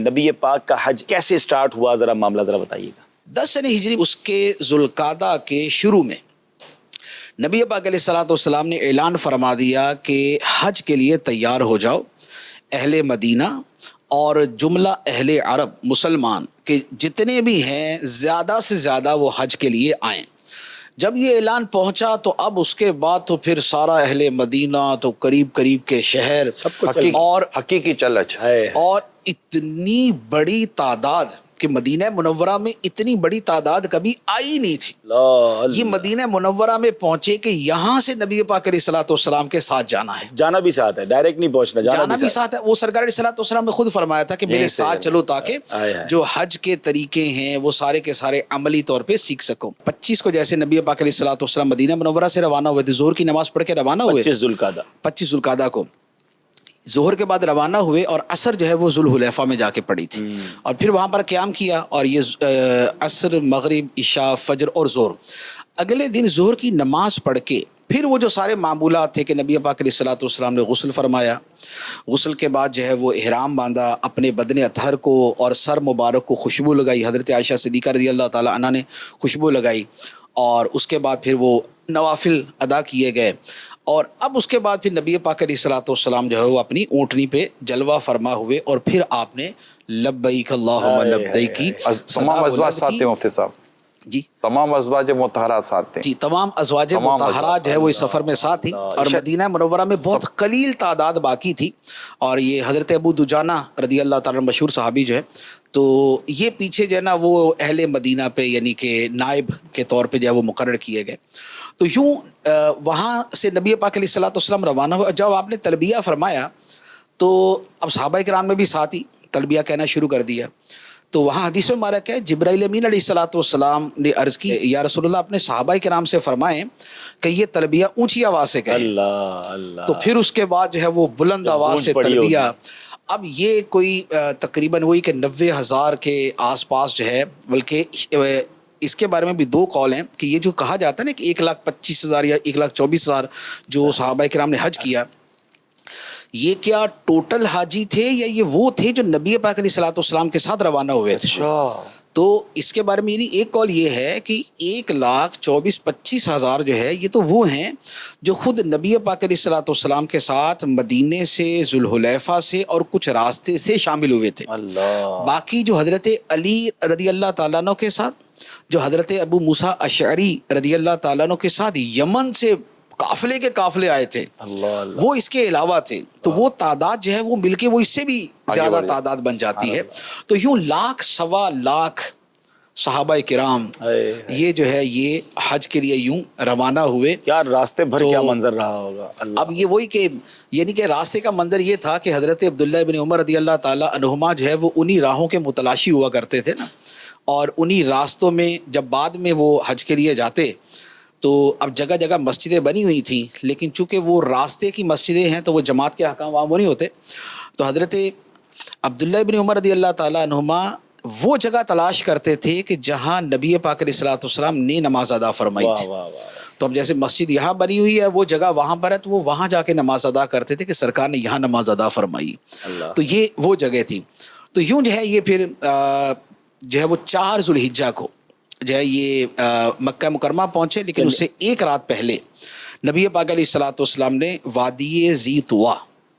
نبی پاک کا حج کیسے سٹارٹ ہوا، ذرا معاملہ ذرا بتائیے گا۔ 10 سن ہجری اس کے ذوالقعدہ کے شروع میں نبی پاک علیہ الصلوۃ والسلام نے اعلان فرما دیا کہ حج کے لیے تیار ہو جاؤ، اہل مدینہ اور جملہ اہل عرب مسلمان کہ جتنے بھی ہیں زیادہ سے زیادہ وہ حج کے لیے آئیں۔ جب یہ اعلان پہنچا تو اب اس کے بعد تو پھر سارا اہل مدینہ تو قریب قریب کے شہر سب کو اور حقیقی چلچ ہے اور اتنی بڑی تعداد کہ مدینہ منورہ میں اتنی بڑی تعداد کبھی آئی نہیں تھی۔ یہ مدینہ منورہ میں پہنچے کہ یہاں سے نبی پاک علیہ الصلوۃ والسلام کے ساتھ جانا ہے، جانا بھی ساتھ ہے، ڈائریکٹ نہیں پہنچنا، جانا بھی ساتھ ہے۔ وہ سرکار علیہ الصلوۃ والسلام نے خود فرمایا تھا کہ میرے ساتھ چلو تاکہ جو حج کے طریقے ہیں وہ سارے کے سارے عملی طور پہ سیکھ سکو۔ 25 کو جیسے نبی پاک علیہ الصلوۃ والسلام مدینہ منورہ سے روانہ ہوئے تھے، ظہر کی نماز پڑھ کے روانہ ہوئے 25 ذوالقعدہ کو، ظہر کے بعد روانہ ہوئے اور عصر جو ہے وہ ذوالحلیفہ میں جا کے پڑی تھی، اور پھر وہاں پر قیام کیا، اور یہ عصر مغرب عشاء فجر اور ظہر، اگلے دن ظہر کی نماز پڑھ کے پھر وہ جو سارے معمولات تھے کہ نبی پاک علیہ الصلوۃ والسلام نے غسل فرمایا، غسل کے بعد جو ہے وہ احرام باندھا، اپنے بدن اطہر کو اور سر مبارک کو خوشبو لگائی، حضرت عائشہ صدیقہ رضی اللہ تعالی عنہ نے خوشبو لگائی، اور اس کے بعد پھر وہ نوافل ادا کیے گئے، اور اب اس کے بعد پھر نبی پاک علیہ الصلوۃ والسلام جو ہے وہ اپنی اونٹنی پہ جلوہ فرما ہوئے، اور پھر آپ نے لبیک اللہم لبیک کی تمام ازواج ساتھ تھے مفتی صاحب، جی تمام ازواج مطہرات ساتھ تھے، جی تمام ازواج مطہرات جو ہے وہ اس سفر میں ساتھ تھی، اور مدینہ منورہ میں بہت قلیل تعداد باقی تھی، اور یہ حضرت ابو دجانہ رضی اللہ تعالیٰ مشہور صحابی جو ہے، تو یہ پیچھے جو ہے نا وہ اہل مدینہ پہ یعنی کہ نائب کے طور پہ جو ہے وہ مقرر کیے گئے۔ تو یوں وہاں سے نبی پاک علیہ الصلوۃ والسلام روانہ ہوئے۔ جب آپ نے تلبیہ فرمایا تو اب صحابہ کرام میں بھی ساتھ ہی تلبیہ کہنا شروع کر دیا، تو وہاں حدیث میں مبارک ہے جبرائیل امین علیہ الصلوۃ والسلام نے عرض کی یا رسول اللہ اپنے صحابہ کرام سے فرمائیں کہ یہ تلبیہ اونچی آواز سے کہیں۔ اللہ تو پھر اس کے بعد جو ہے وہ بلند آواز سے تلبیہ، اب یہ کوئی تقریباً وہی کہ 90,000 کے آس پاس جو ہے، بلکہ اس کے بارے میں بھی 2 قول ہیں کہ یہ جو کہا جاتا ہے نا کہ 1,25,000 یا 1,24,000 جو صحابہ کرام نے حج کیا، یہ کیا ٹوٹل حاجی تھے یا یہ وہ تھے جو نبی پاک علیہ الصلوۃ والسلام کے ساتھ روانہ ہوئے تھے؟ تو اس کے بارے میں ایک قول یہ ہے کہ 1,24,25,000 جو ہے یہ تو وہ ہیں جو خود نبی پاک علیہ الصلوۃ والسلام کے ساتھ مدینے سے ذوالحلیفہ سے اور کچھ راستے سے شامل ہوئے تھے۔ باقی جو حضرت علی رضی اللہ تعالیٰ عنہ کے ساتھ، جو حضرت ابو موسیٰ اشعری رضی اللہ تعالیٰ عنہ کے ساتھ یمن سے قافلے کے قافلے آئے تھے، وہ اس کے علاوہ تھے، تو وہ تعداد جو ہے وہ مل کے وہ اس سے بھی زیادہ تعداد بن جاتی ہے۔ تو یوں 1,00,000 صحابہ کرام یہ جو ہے یہ حج کے لیے یوں روانہ ہوئے۔ کیا راستے بھر کیا منظر رہا ہوگا۔ اب یہ وہی کہ یعنی کہ راستے کا منظر یہ تھا کہ حضرت عبداللہ بن عمر رضی اللہ تعالی عنہما جو ہے وہ انہی راہوں کے متلاشی ہوا کرتے تھے نا، اور انہی راستوں میں جب بعد میں وہ حج کے لیے جاتے تو اب جگہ جگہ مسجدیں بنی ہوئی تھیں، لیکن چونکہ وہ راستے کی مسجدیں ہیں تو وہ جماعت کے حکام وہاں وہ نہیں ہوتے، تو حضرت عبداللہ بن عمر رضی اللہ تعالیٰ عنہما وہ جگہ تلاش کرتے تھے کہ جہاں نبی پاک علیہ الصلوۃ والسلام نے نماز ادا فرمائی تھی۔ تو اب جیسے مسجد یہاں بنی ہوئی ہے، وہ جگہ وہاں پر ہے، تو وہ وہاں جا کے نماز ادا کرتے تھے کہ سرکار نے یہاں نماز ادا فرمائی، تو یہ وہ جگہ تھی۔ تو یوں جو ہے یہ پھر جو ہے وہ 4 ذوالحجہ کو جو ہے یہ مکہ مکرمہ پہنچے، لیکن اس سے 1 رات پہلے نبی پاک علیہ الصلوۃ والسلام نے وادی ذی طویٰ،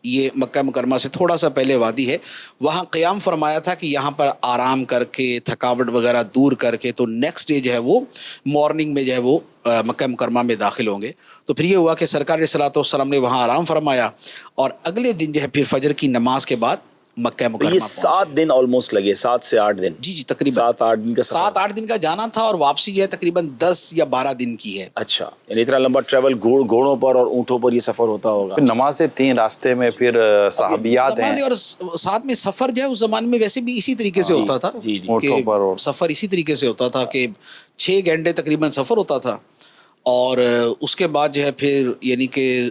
یہ مکہ مکرمہ سے تھوڑا سا پہلے وادی ہے، وہاں قیام فرمایا تھا کہ یہاں پر آرام کر کے تھکاوٹ وغیرہ دور کر کے تو نیکسٹ ڈے جو ہے وہ مارننگ میں جو ہے وہ مکہ مکرمہ میں داخل ہوں گے۔ تو پھر یہ ہوا کہ سرکار علیہ الصلوۃ والسلام نے وہاں آرام فرمایا، اور اگلے دن جو ہے پھر فجر کی نماز کے بعد مکہ مکرمہ یہ 7 دن آلموسٹ لگے، 7 سے 8 دن۔ جی تقریباً 7-8 دن کا 7-8 دن کا جانا تھا، اور واپسی جو ہے تقریباً 10 یا 12 دن کی ہے۔ اچھا، یعنی اتنا لمبا ٹریول گھوڑوں پر اور اونٹوں پر یہ سفر ہوتا ہوگا۔ نمازیں 3 راستے میں، پھر صحابیات ہیں، اور ساتھ میں سفر جو ہے اس زمانے میں ویسے بھی اسی طریقے سے ہوتا تھا، سفر اسی طریقے سے ہوتا تھا کہ 6 گھنٹے تقریباً سفر ہوتا تھا، اور اس کے بعد جو ہے پھر یعنی کہ